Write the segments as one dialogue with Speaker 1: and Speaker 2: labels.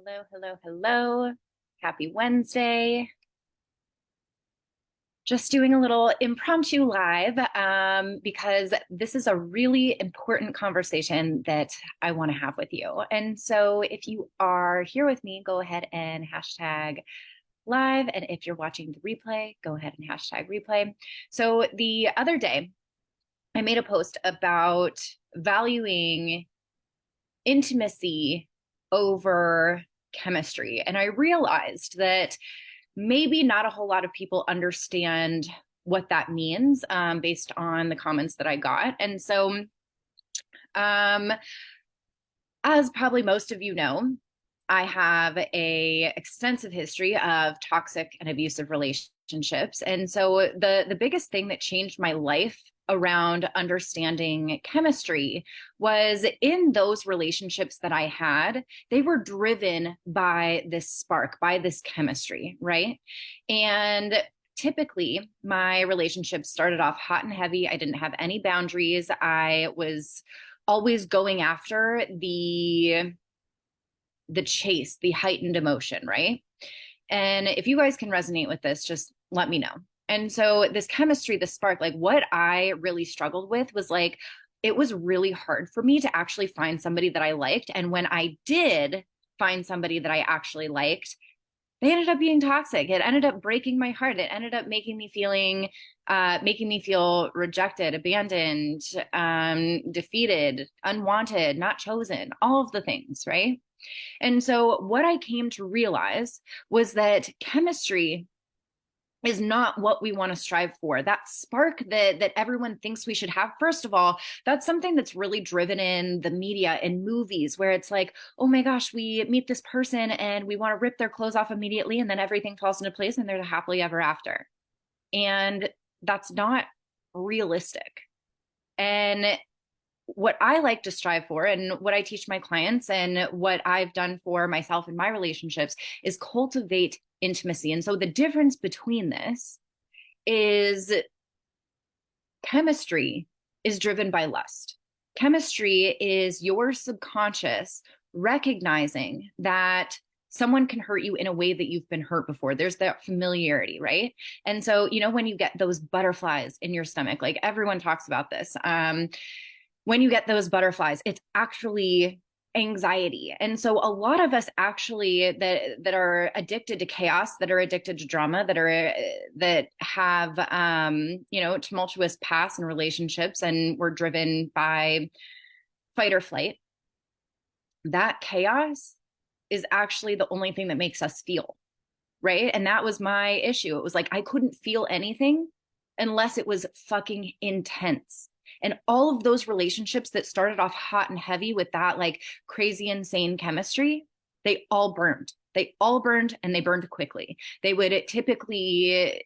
Speaker 1: Hello, hello, hello. Happy Wednesday. Just doing a little impromptu live because this is a really important conversation that I want to have with you. And so if you are here with me, go ahead and hashtag live. And if you're watching the replay, go ahead and hashtag replay. So the other day, I made a post about valuing intimacy over chemistry. And I realized that maybe not a whole lot of people understand what that means based on the comments that I got. And so, as probably most of you know, I have a extensive history of toxic and abusive relationships. And so the biggest thing that changed my life around understanding chemistry was in those relationships that I had, they were driven by this spark, by this chemistry, right? And typically my relationships started off hot and heavy. I didn't have any boundaries. I was always going after the chase, the heightened emotion, right? And if you guys can resonate with this, just let me know. And so this chemistry, the spark, like what I really struggled with was like, it was really hard for me to actually find somebody that I liked. And when I did find somebody that I actually liked, they ended up being toxic. It ended up breaking my heart. It ended up making me feel rejected, abandoned, defeated, unwanted, not chosen, all of the things, right? And so what I came to realize was that chemistry is not what we want to strive for. That spark that everyone thinks we should have. First of all, that's something that's really driven in the media and movies where it's like, oh my gosh, we meet this person and we want to rip their clothes off immediately and then everything falls into place and they're happily ever after. And that's not realistic. And what I like to strive for and what I teach my clients and what I've done for myself in my relationships is cultivate intimacy. And so the difference between this is chemistry is driven by lust. Chemistry is your subconscious recognizing that someone can hurt you in a way that you've been hurt before. There's that familiarity, right? And so, when you get those butterflies in your stomach, like everyone talks about this, when you get those butterflies, it's actually anxiety. And so a lot of us actually that are addicted to chaos, that are addicted to drama, that have tumultuous past and relationships and we're driven by fight or flight. That chaos is actually the only thing that makes us feel, right? And that was my issue. It was like I couldn't feel anything unless it was fucking intense. And all of those relationships that started off hot and heavy with that like crazy, insane chemistry, they all burned. They all burned and they burned quickly. They would typically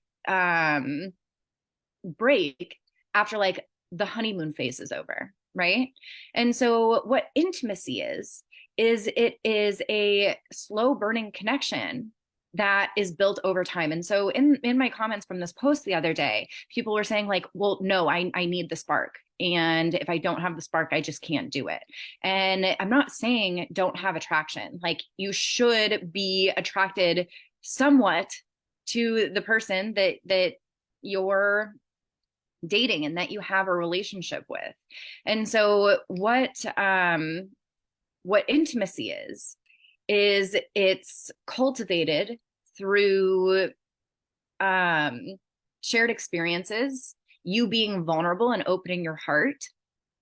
Speaker 1: break after like the honeymoon phase is over, right? And so what intimacy is it is a slow burning connection that is built over time. And so in my comments from this post the other day, people were saying like, well, no, I need the spark. And if I don't have the spark, I just can't do it. And I'm not saying don't have attraction. Like you should be attracted somewhat to the person that you're dating and that you have a relationship with. And so what intimacy is it's cultivated through shared experiences, you being vulnerable and opening your heart,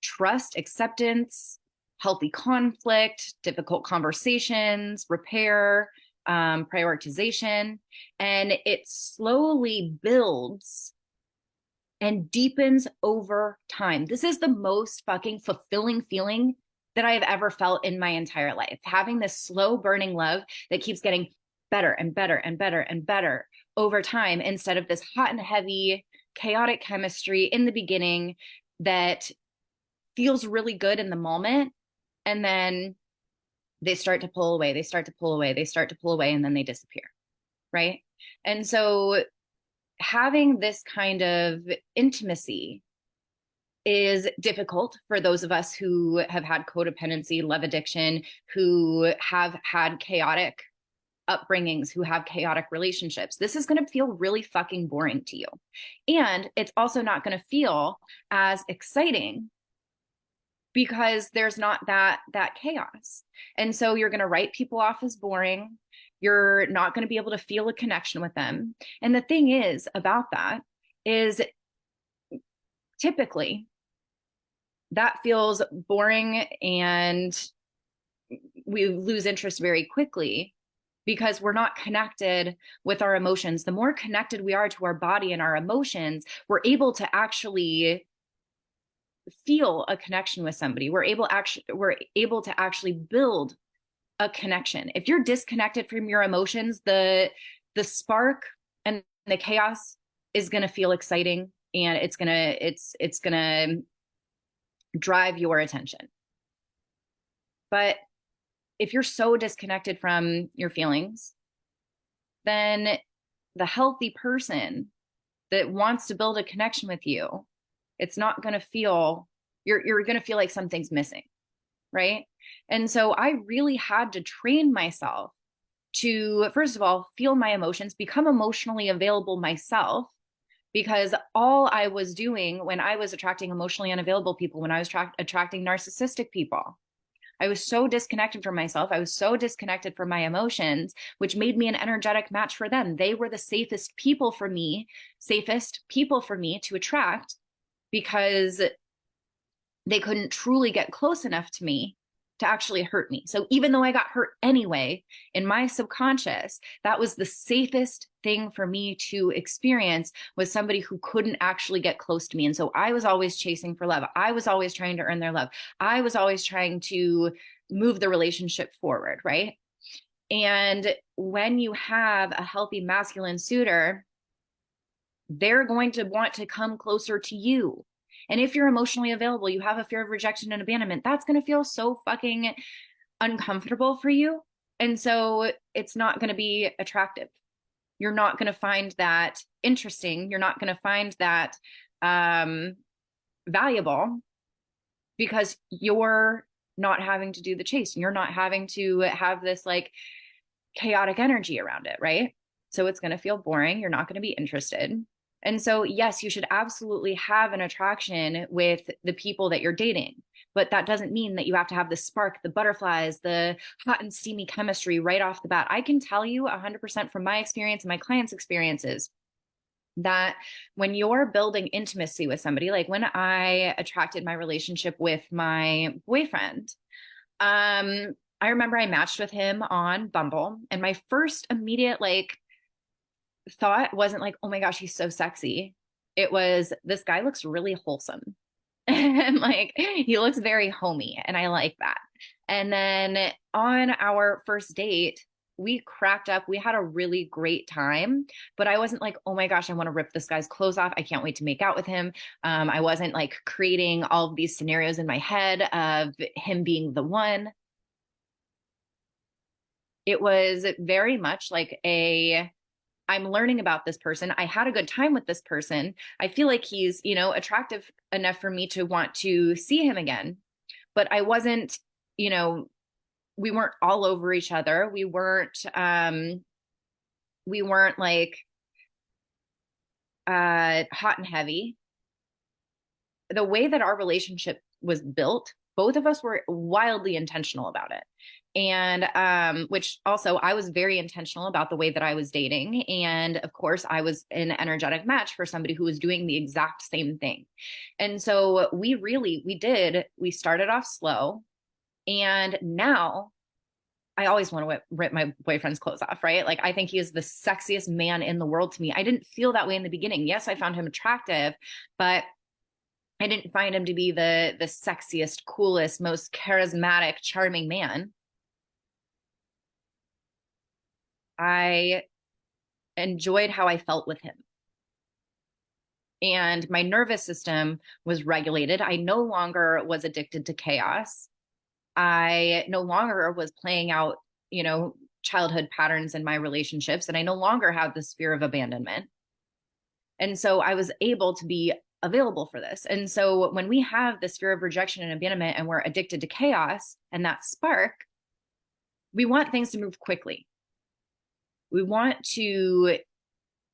Speaker 1: trust, acceptance, healthy conflict, difficult conversations, repair, prioritization, and it slowly builds and deepens over time. This is the most fucking fulfilling feeling that I have ever felt in my entire life. Having this slow burning love that keeps getting better and better and better and better over time instead of this hot and heavy, chaotic chemistry in the beginning that feels really good in the moment. And then they start to pull away, they start to pull away, they start to pull away, and then they disappear. Right. And so having this kind of intimacy is difficult for those of us who have had codependency, love addiction, who have had chaotic upbringings, who have chaotic relationships. This is going to feel really fucking boring to you. And it's also not going to feel as exciting because there's not that chaos. And so you're going to write people off as boring. You're not going to be able to feel a connection with them. And the thing is about that is typically that feels boring and we lose interest very quickly because we're not connected with our emotions. The more connected we are to our body and our emotions, we're able to actually feel a connection with somebody. We're able to actually build a connection. If you're disconnected from your emotions, the spark and the chaos is going to feel exciting, and it's going to drive your attention. But if you're so disconnected from your feelings, then the healthy person that wants to build a connection with you, it's not going to feel, you're going to feel like something's missing, right? And so I really had to train myself to, first of all, feel my emotions, become emotionally available myself, because all I was doing when I was attracting emotionally unavailable people, when I was attracting narcissistic people, I was so disconnected from myself. I was so disconnected from my emotions, which made me an energetic match for them. They were the safest people for me to attract, because they couldn't truly get close enough to me to actually hurt me. So even though I got hurt anyway, in my subconscious, that was the safest thing for me to experience, was somebody who couldn't actually get close to me. And so I was always chasing for love. I was always trying to earn their love. I was always trying to move the relationship forward, right? And when you have a healthy masculine suitor, they're going to want to come closer to you. And if you're emotionally available, you have a fear of rejection and abandonment, that's going to feel so fucking uncomfortable for you. And so it's not going to be attractive. You're not going to find that interesting. You're not going to find that valuable, because you're not having to do the chase. You're not having to have this like chaotic energy around it, right? So it's going to feel boring. You're not going to be interested. And so, yes, you should absolutely have an attraction with the people that you're dating, but that doesn't mean that you have to have the spark, the butterflies, the hot and steamy chemistry right off the bat. I can tell you 100% from my experience and my clients' experiences that when you're building intimacy with somebody, like when I attracted my relationship with my boyfriend, I remember I matched with him on Bumble, and my first immediate thought wasn't like, oh my gosh, he's so sexy. It was, this guy looks really wholesome. And like, he looks very homey, and I like that. And then on our first date, we cracked up. We had a really great time, but I wasn't like, oh my gosh, I want to rip this guy's clothes off. I can't wait to make out with him. I wasn't like creating all of these scenarios in my head of him being the one. It was very much like I'm learning about this person. I had a good time with this person. I feel like he's, attractive enough for me to want to see him again. But I wasn't, we weren't all over each other. We weren't like hot and heavy. The way that our relationship was built, both of us were wildly intentional about it. And which also, I was very intentional about the way that I was dating. And of course, I was an energetic match for somebody who was doing the exact same thing. And so we started off slow. And now I always want to rip my boyfriend's clothes off, right? Like, I think he is the sexiest man in the world to me. I didn't feel that way in the beginning. Yes, I found him attractive, but I didn't find him to be the sexiest, coolest, most charismatic, charming man. I enjoyed how I felt with him. And my nervous system was regulated. I no longer was addicted to chaos. I no longer was playing out, childhood patterns in my relationships. And I no longer had this fear of abandonment. And so I was able to be available for this. And so when we have this fear of rejection and abandonment and we're addicted to chaos and that spark, we want things to move quickly. We want to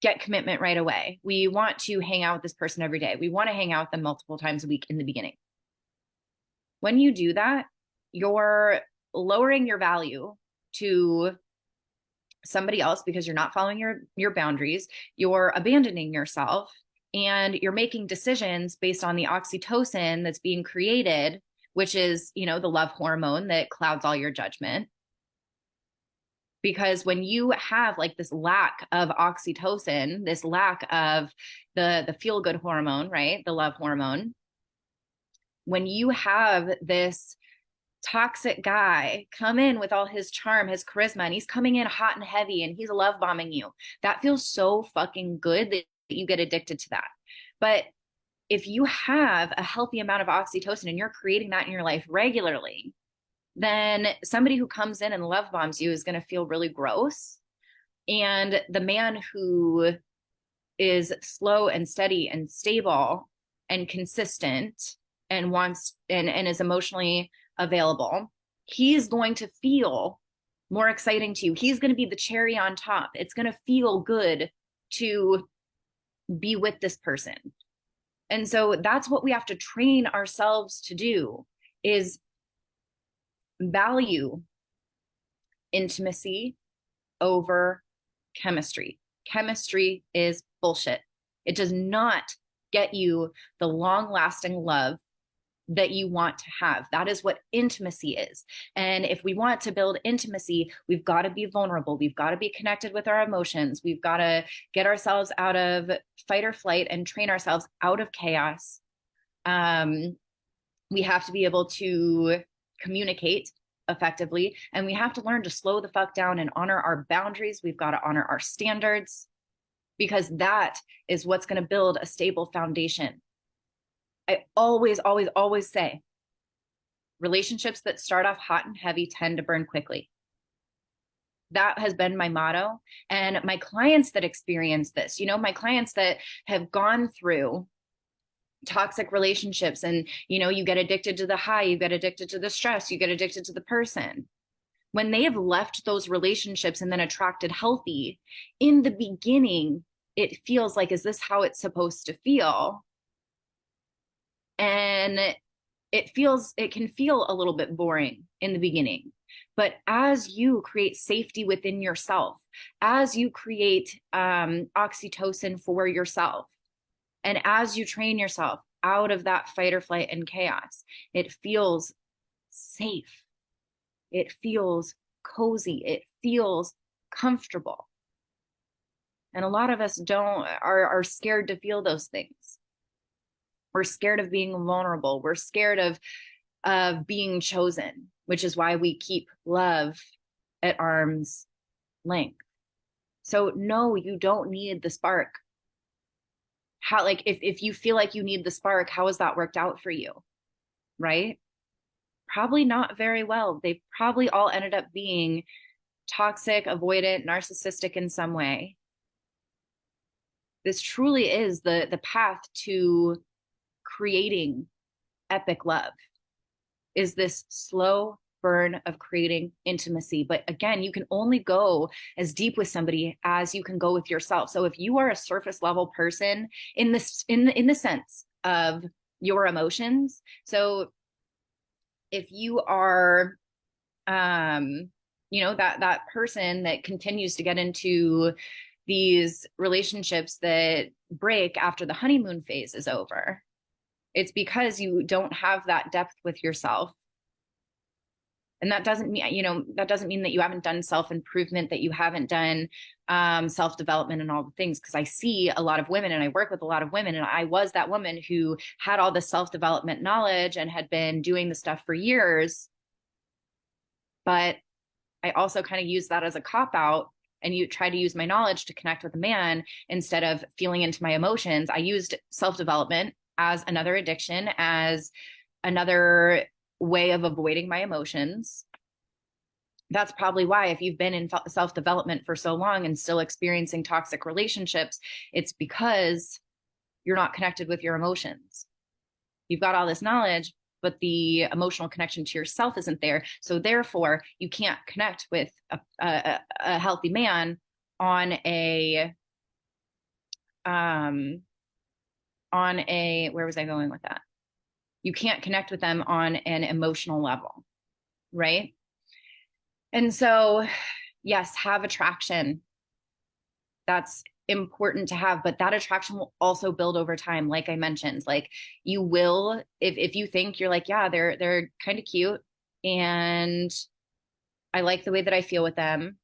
Speaker 1: get commitment right away. We want to hang out with this person every day. We want to hang out with them multiple times a week in the beginning. When you do that, you're lowering your value to somebody else because you're not following your boundaries. You're abandoning yourself, and you're making decisions based on the oxytocin that's being created, which is, the love hormone that clouds all your judgment. Because when you have like this lack of oxytocin, this lack of the feel-good hormone, right? The love hormone, when you have this toxic guy come in with all his charm, his charisma, and he's coming in hot and heavy and he's love bombing you, that feels so fucking good that you get addicted to that. But if you have a healthy amount of oxytocin and you're creating that in your life regularly, then somebody who comes in and love bombs you is going to feel really gross. And the man who is slow and steady and stable and consistent and wants and is emotionally available, he's going to feel more exciting to you. He's going to be the cherry on top. It's going to feel good to be with this person. And so that's what we have to train ourselves to do, is value intimacy over chemistry. Chemistry is bullshit. It does not get you the long-lasting love that you want to have. That is what intimacy is. And if we want to build intimacy, we've got to be vulnerable. We've got to be connected with our emotions. We've got to get ourselves out of fight or flight and train ourselves out of chaos. We have to be able to communicate effectively, and we have to learn to slow the fuck down and honor our boundaries. We've got to honor our standards, because that is what's going to build a stable foundation. I always say relationships that start off hot and heavy tend to burn quickly. That has been my motto. And my clients that experience this, my clients that have gone through toxic relationships, and you get addicted to the high, you get addicted to the stress, you get addicted to the person. When they have left those relationships and then attracted healthy, in the beginning, it feels like, is this how it's supposed to feel? And it can feel a little bit boring in the beginning. But as you create safety within yourself, as you create oxytocin for yourself, and as you train yourself out of that fight or flight and chaos, it feels safe. It feels cozy. It feels comfortable. And a lot of us are scared to feel those things. We're scared of being vulnerable. We're scared of being chosen, which is why we keep love at arm's length. So no, you don't need the spark. How, like, if you feel like you need the spark, how has that worked out for you? Right? Probably not very well. They probably all ended up being toxic, avoidant, narcissistic in some way. This truly is the path to creating epic love, is this slow burn of creating intimacy. But again, you can only go as deep with somebody as you can go with yourself. So if you are a surface level person in the sense of your emotions, so if you are that person that continues to get into these relationships that break after the honeymoon phase is over, it's because you don't have that depth with yourself. And that doesn't mean that you haven't done self-improvement, that you haven't done self-development and all the things. Because I see a lot of women, and I work with a lot of women, and I was that woman who had all the self-development knowledge and had been doing the stuff for years. But I also kind of use that as a cop-out, and you try to use my knowledge to connect with a man instead of feeling into my emotions. I used self-development as another addiction, as another way of avoiding my emotions. That's probably why, if you've been in self-development for so long and still experiencing toxic relationships, it's because you're not connected with your emotions. You've got all this knowledge, but the emotional connection to yourself isn't there. So therefore, you can't connect with a healthy man on a where was I going with that? You can't connect with them on an emotional level, right? And so, yes, have attraction. That's important to have, but that attraction will also build over time. Like I mentioned, like you will, if you think you're like, yeah, they're kind of cute and I like the way that I feel with them,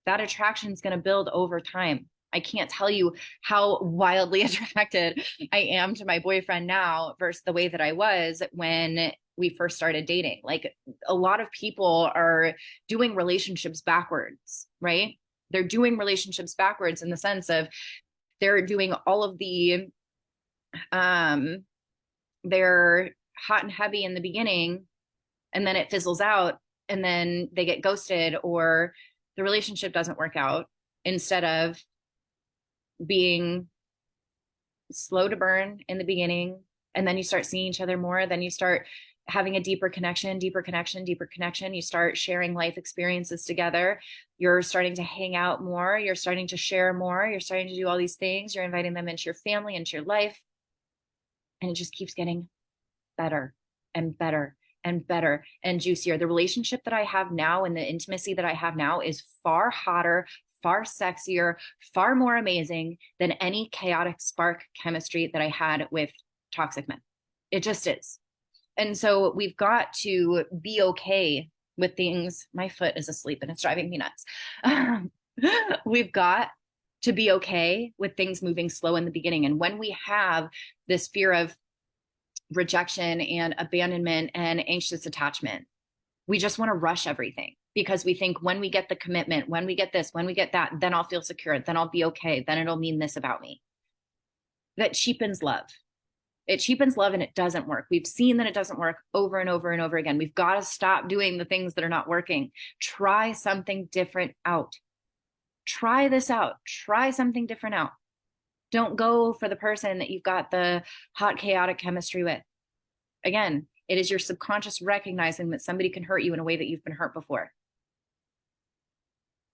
Speaker 1: that attraction is going to build over time. I can't tell you how wildly attracted I am to my boyfriend now versus the way that I was when we first started dating. Like a lot of people are doing relationships backwards, right? They're doing relationships backwards in the sense of they're doing all of the they're hot and heavy in the beginning and then it fizzles out and then they get ghosted or the relationship doesn't work out instead of being slow to burn in the beginning and then you start seeing each other more, then you start having a deeper connection, you start sharing life experiences together, you're starting to hang out more, you're starting to share more, you're starting to do all these things, you're inviting them into your family, into your life, and it just keeps getting better and better and better and juicier. The relationship that I have now and the intimacy that I have now is far hotter, far sexier, far more amazing than any chaotic spark chemistry that I had with toxic men. It just is. And so we've got to be okay with things. My foot is asleep and it's driving me nuts. We've got to be okay with things moving slow in the beginning. And when we have this fear of rejection and abandonment and anxious attachment, we just want to rush everything because we think when we get the commitment, when we get this, when we get that, then I'll feel secure, then I'll be okay, then it'll mean this about me. That cheapens love. It cheapens love and it doesn't work. We've seen that it doesn't work over and over and over again. We've got to stop doing the things that are not working. Try something different out. Try this out. Try something different out. Don't go for the person that you've got the hot, chaotic chemistry with. Again, it is your subconscious recognizing that somebody can hurt you in a way that you've been hurt before.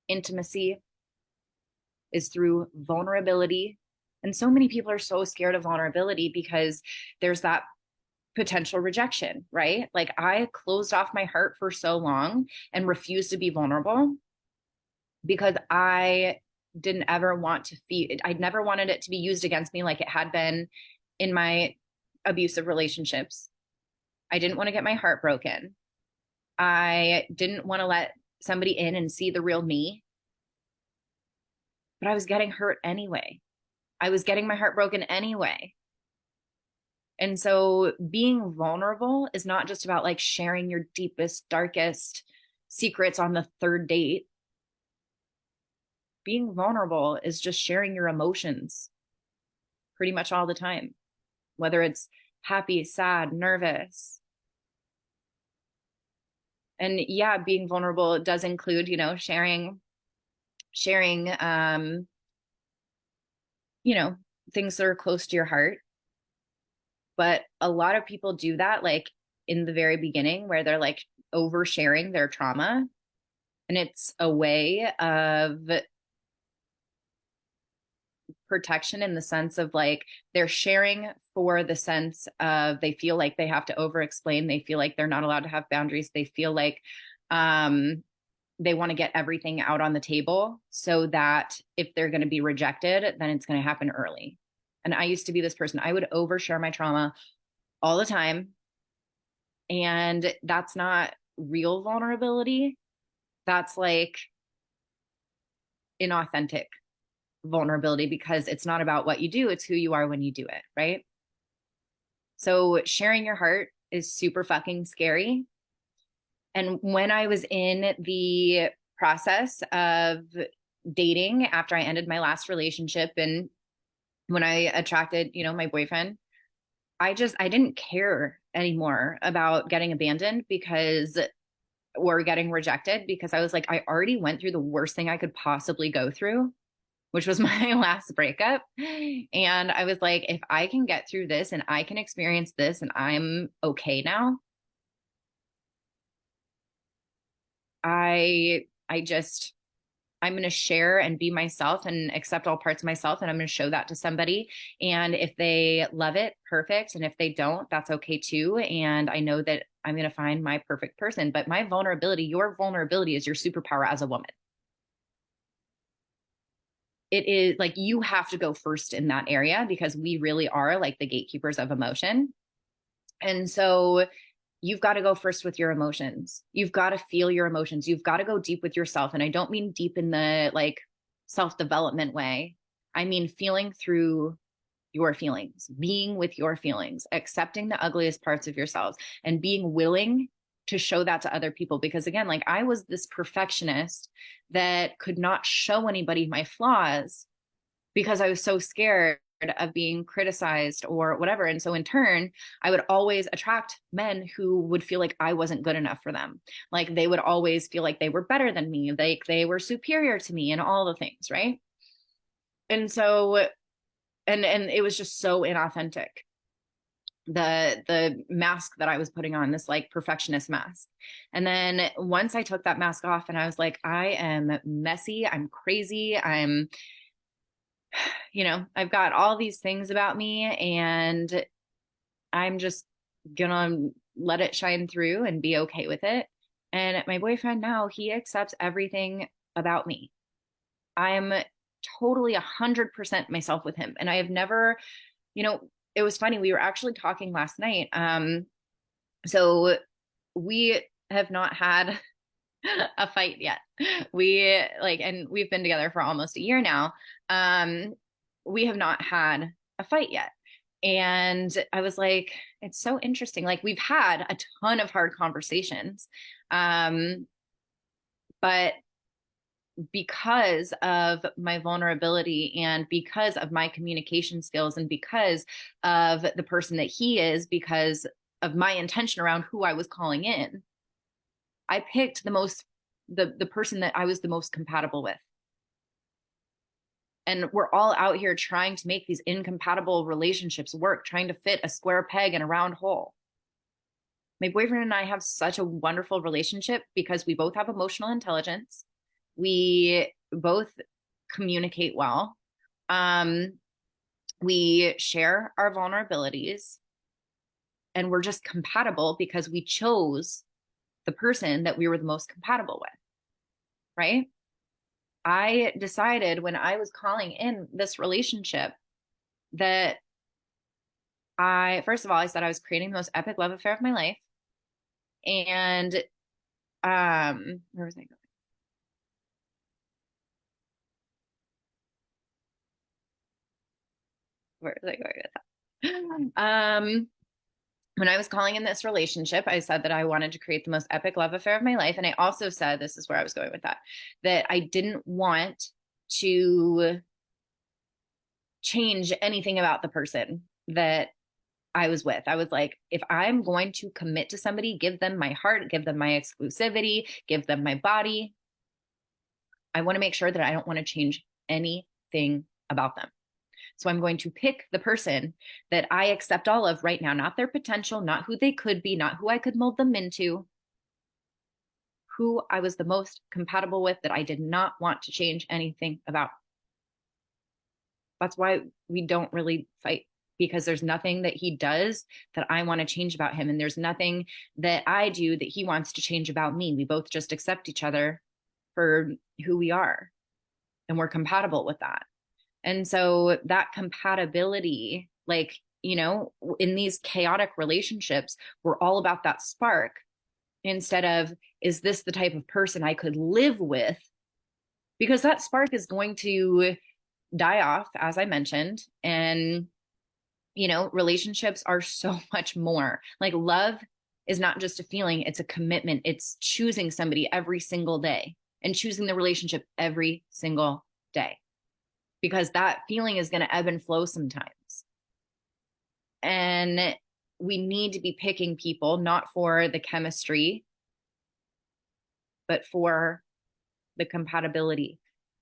Speaker 1: Intimacy is through vulnerability. And so many people are so scared of vulnerability because there's that potential rejection, right? Like I closed off my heart for so long and refused to be vulnerable because I didn't ever want to feel, I never wanted it to be used against me like it had been in my abusive relationships. I didn't want to get my heart broken. I didn't want to let somebody in and see the real me, but I was getting hurt anyway. I was getting my heart broken anyway. And so being vulnerable is not just about like sharing your deepest, darkest secrets on the third date. Being vulnerable is just sharing your emotions pretty much all the time, whether it's happy, sad, nervous. And yeah, being vulnerable does include, sharing, things that are close to your heart. But a lot of people do that like in the very beginning where they're like oversharing their trauma. And it's a way of protection in the sense of like they're sharing for the sense of they feel like they have to over explain. They feel like they're not allowed to have boundaries. They feel like they want to get everything out on the table so that if they're going to be rejected, then it's going to happen early. And I used to be this person. I would overshare my trauma all the time. And that's not real vulnerability. That's like inauthentic vulnerability because it's not about what you do. It's who you are when you do it. Right. So sharing your heart is super fucking scary. And when I was in the process of dating after I ended my last relationship and when I attracted, my boyfriend, I didn't care anymore about getting abandoned or getting rejected because I was like, I already went through the worst thing I could possibly go through. which was my last breakup. And I was like, if I can get through this and I can experience this and I'm okay now, I just I'm going to share and be myself and accept all parts of myself. And I'm going to show that to somebody. And if they love it, perfect. And if they don't, that's okay too. And I know that I'm going to find my perfect person. But my vulnerability, your vulnerability is your superpower as a woman. It is like you have to go first in that area because we really are like the gatekeepers of emotion. And so you've got to go first with your emotions. You've got to feel your emotions. You've got to go deep with yourself. And I don't mean deep in the like self-development way. I mean feeling through your feelings, being with your feelings, accepting the ugliest parts of yourselves and being willing to show that to other people. Because again, like I was this perfectionist that could not show anybody my flaws because I was so scared of being criticized or whatever. And so in turn, I would always attract men who would feel like I wasn't good enough for them. Like they would always feel like they were better than me, like they were superior to me and all the things, right? And so and it was just so inauthentic. The mask that I was putting on, this like perfectionist mask. And then once I took that mask off and I was like, I am messy, I'm crazy, I'm I've got all these things about me and I'm just gonna let it shine through and be okay with it. And my boyfriend now, he accepts everything about me. I'm totally 100% myself with him. And I have never, it was funny. We were actually talking last night. So we have not had a fight yet. We like, and we've been together for almost a year now. We have not had a fight yet. And I was like, it's so interesting. Like we've had a ton of hard conversations. But because of my vulnerability and because of my communication skills and because of the person that he is, because of my intention around who I was calling in, I picked the person that I was the most compatible with. And we're all out here trying to make these incompatible relationships work, trying to fit a square peg in a round hole. My boyfriend and I have such a wonderful relationship because we both have emotional intelligence. We both communicate well. We share our vulnerabilities and we're just compatible because we chose the person that we were the most compatible with, right? I decided when I was calling in this relationship that first of all, I said I was creating the most epic love affair of my life. And where was I going? Where was I going with that? When I was calling in this relationship, I said that I wanted to create the most epic love affair of my life. And I also said, this is where I was going with that I didn't want to change anything about the person that I was with. I was like, if I'm going to commit to somebody, give them my heart, give them my exclusivity, give them my body. I want to make sure that I don't want to change anything about them. So I'm going to pick the person that I accept all of right now, not their potential, not who they could be, not who I could mold them into, who I was the most compatible with that I did not want to change anything about. That's why we don't really fight, because there's nothing that he does that I want to change about him. And there's nothing that I do that he wants to change about me. We both just accept each other for who we are. And we're compatible with that. And so that compatibility, like, in these chaotic relationships, we're all about that spark instead of, is this the type of person I could live with? Because that spark is going to die off, as I mentioned. And, relationships are so much more. Like love is not just a feeling, it's a commitment. It's choosing somebody every single day and choosing the relationship every single day, because that feeling is going to ebb and flow sometimes. And we need to be picking people not for the chemistry, but for the compatibility.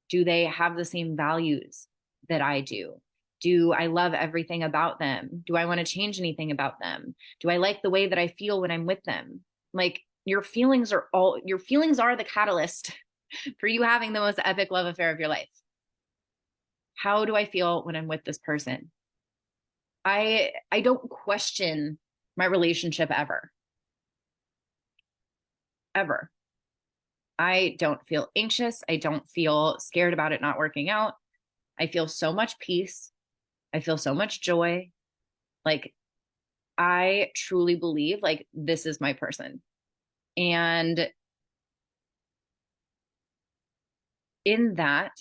Speaker 1: Do they have the same values that I do? Do I love everything about them? Do I want to change anything about them? Do I like the way that I feel when I'm with them? Like your feelings are the catalyst for you having the most epic love affair of your life. How do I feel when I'm with this person? I don't question my relationship ever. Ever. I don't feel anxious. I don't feel scared about it not working out. I feel so much peace. I feel so much joy. Like I truly believe like this is my person. And in that,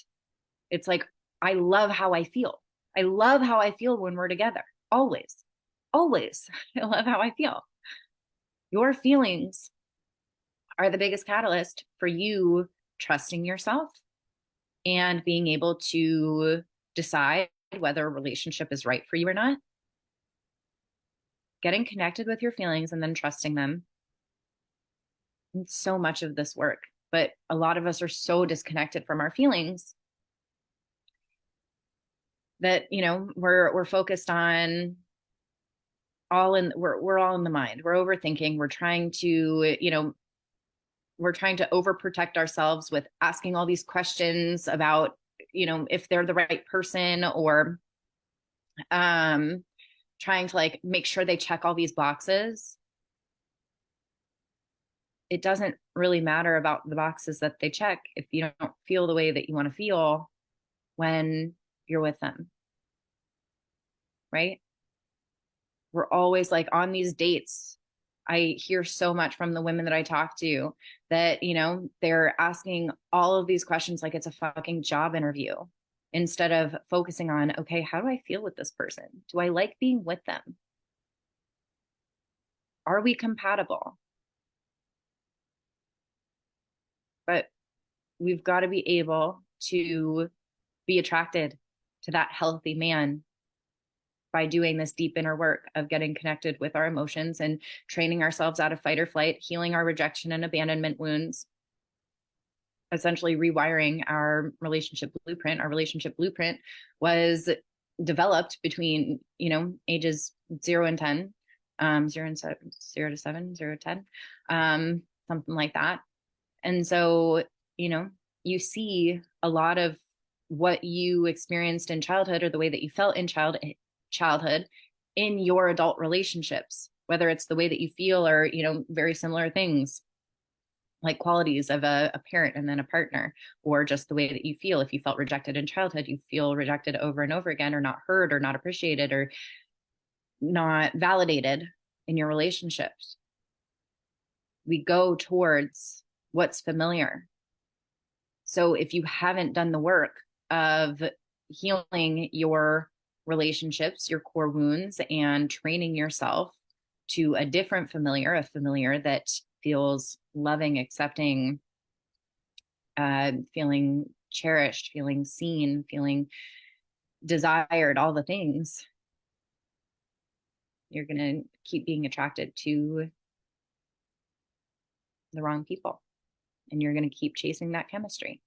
Speaker 1: it's like I love how I feel. I love how I feel when we're together. Always. Always. I love how I feel. Your feelings are the biggest catalyst for you trusting yourself and being able to decide whether a relationship is right for you or not. Getting connected with your feelings and then trusting them. It's so much of this work, but a lot of us are so disconnected from our feelings that, we're focused on we're all in the mind. We're overthinking. We're trying to overprotect ourselves with asking all these questions about, if they're the right person, or trying to like make sure they check all these boxes. It doesn't really matter about the boxes that they check if you don't feel the way that you want to feel when you're with them. Right? We're always like on these dates. I hear so much from the women that I talk to that, they're asking all of these questions like it's a fucking job interview instead of focusing on, okay, how do I feel with this person? Do I like being with them? Are we compatible? But we've got to be able to be attracted to that healthy man by doing this deep inner work of getting connected with our emotions and training ourselves out of fight or flight, healing our rejection and abandonment wounds, essentially rewiring our relationship blueprint. Our relationship blueprint was developed between, ages 0 and 10, 0 to 7, 0 to 10, something like that. And so, you see a lot of what you experienced in childhood or the way that you felt in childhood in your adult relationships, whether it's the way that you feel or, very similar things like qualities of a parent and then a partner, or just the way that you feel. If you felt rejected in childhood, you feel rejected over and over again, or not heard or not appreciated or not validated in your relationships. We go towards what's familiar. So if you haven't done the work of healing your relationships, your core wounds, and training yourself to a different familiar, a familiar that feels loving, accepting, feeling cherished, feeling seen, feeling desired, all the things, you're going to keep being attracted to the wrong people. And you're going to keep chasing that chemistry.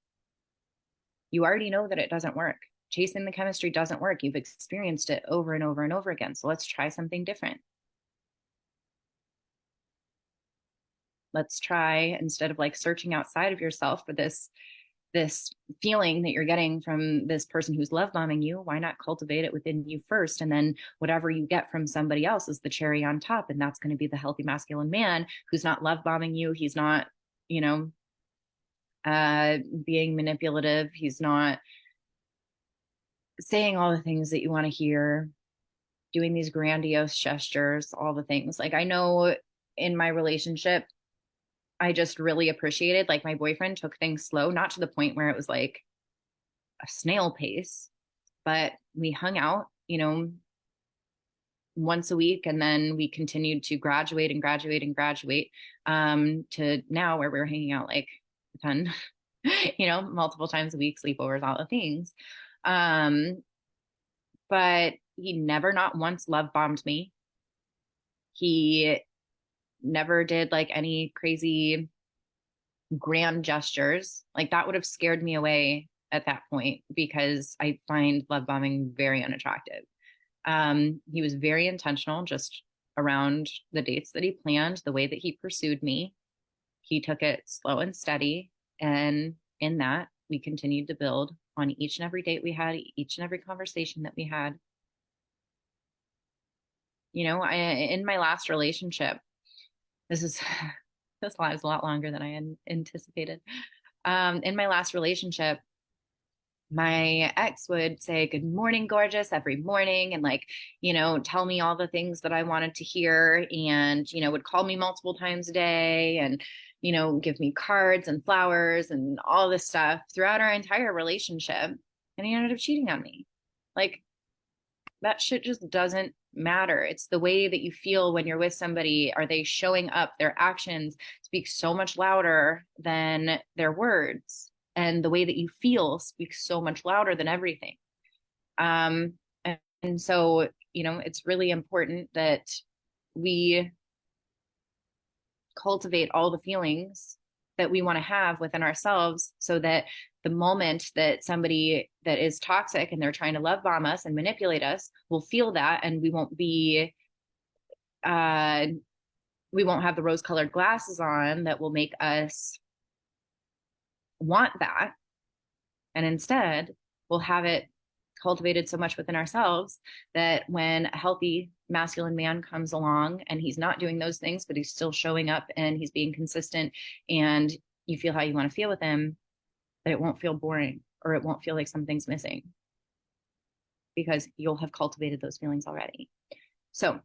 Speaker 1: You already know that it doesn't work. Chasing the chemistry doesn't work. You've experienced it over and over and over again. So let's try something different. Let's try, instead of like searching outside of yourself for this feeling that you're getting from this person who's love bombing you, why not cultivate it within you first? And then whatever you get from somebody else is the cherry on top. And that's going to be the healthy masculine man who's not love bombing you. He's not, being manipulative. He's not saying all the things that you want to hear, doing these grandiose gestures, all the things. Like I know in my relationship, I just really appreciated, like my boyfriend took things slow, not to the point where it was like a snail pace, but we hung out, once a week. And then we continued to graduate and graduate and graduate, to now where we're hanging out like a ton, multiple times a week, sleepovers, all the things. But he never not once love bombed me. He never did like any crazy grand gestures. Like that would have scared me away at that point because I find love bombing very unattractive. He was very intentional just around the dates that he planned, the way that he pursued me. He took it slow and steady. And in that, we continued to build on each and every date we had, each and every conversation that we had. You know, in my last relationship, this is this lives a lot longer than I had anticipated. In my last relationship, my ex would say, "Good morning, gorgeous," every morning, and like, you know, tell me all the things that I wanted to hear, and, you know, would call me multiple times a day, and, you know, give me cards and flowers and all this stuff throughout our entire relationship. And he ended up cheating on me. Like, that shit just doesn't matter. It's the way that you feel when you're with somebody. Are they showing up? Their actions speak so much louder than their words. And the way that you feel speaks so much louder than everything. And, and so, you know, it's really important that we cultivate all the feelings that we want to have within ourselves so that the moment that somebody that is toxic and they're trying to love bomb us and manipulate us, we'll feel that, and we won't have the rose colored glasses on that will make us want that. And instead, we'll have it cultivated so much within ourselves that when a healthy masculine man comes along and he's not doing those things, but he's still showing up and he's being consistent, and you feel how you want to feel with him, that it won't feel boring or it won't feel like something's missing because you'll have cultivated those feelings already. So,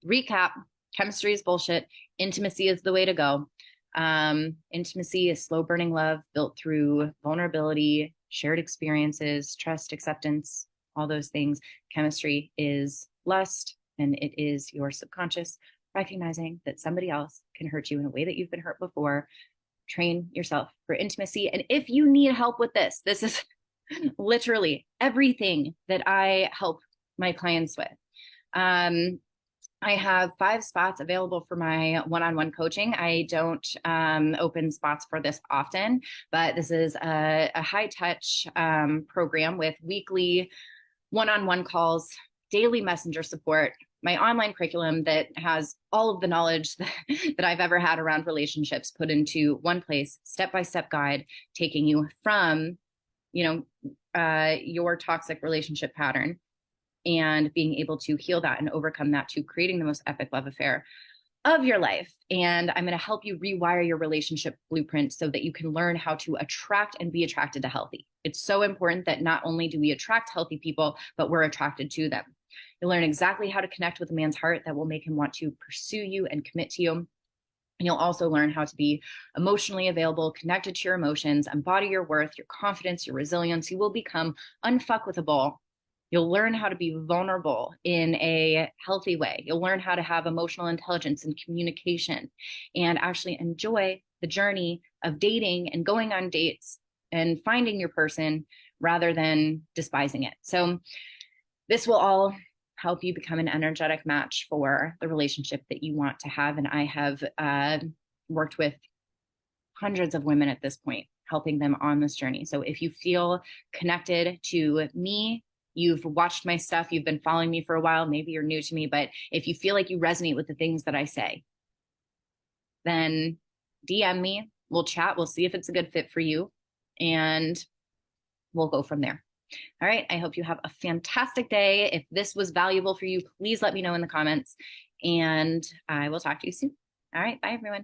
Speaker 1: recap: chemistry is bullshit. Intimacy is the way to go. Intimacy is slow burning love built through vulnerability, shared experiences, trust, acceptance, all those things. Chemistry is lust, and it is your subconscious recognizing that somebody else can hurt you in a way that you've been hurt before. Train yourself for intimacy. And if you need help with this is literally everything that I help my clients with. I have 5 spots available for my one-on-one coaching. I don't open spots for this often, but this is a high-touch program with weekly one-on-one calls, daily messenger support, my online curriculum that has all of the knowledge that I've ever had around relationships put into one place, step-by-step guide, taking you from, you know, your toxic relationship pattern and being able to heal that and overcome that to creating the most epic love affair of your life. And I'm going to help you rewire your relationship blueprint so that you can learn how to attract and be attracted to healthy. It's so important that not only do we attract healthy people, but we're attracted to them. You'll learn exactly how to connect with a man's heart that will make him want to pursue you and commit to you. And you'll also learn how to be emotionally available, connected to your emotions, embody your worth, your confidence, your resilience. You will become unfuckwithable. You'll learn how to be vulnerable in a healthy way. You'll learn how to have emotional intelligence and communication and actually enjoy the journey of dating and going on dates and finding your person rather than despising it. So this will all help you become an energetic match for the relationship that you want to have. And I have worked with hundreds of women at this point, helping them on this journey. So if you feel connected to me, you've watched my stuff, you've been following me for a while, maybe you're new to me, but if you feel like you resonate with the things that I say, then DM me, we'll chat, we'll see if it's a good fit for you, and we'll go from there. All right, I hope you have a fantastic day. If this was valuable for you, please let me know in the comments, and I will talk to you soon. All right, bye everyone.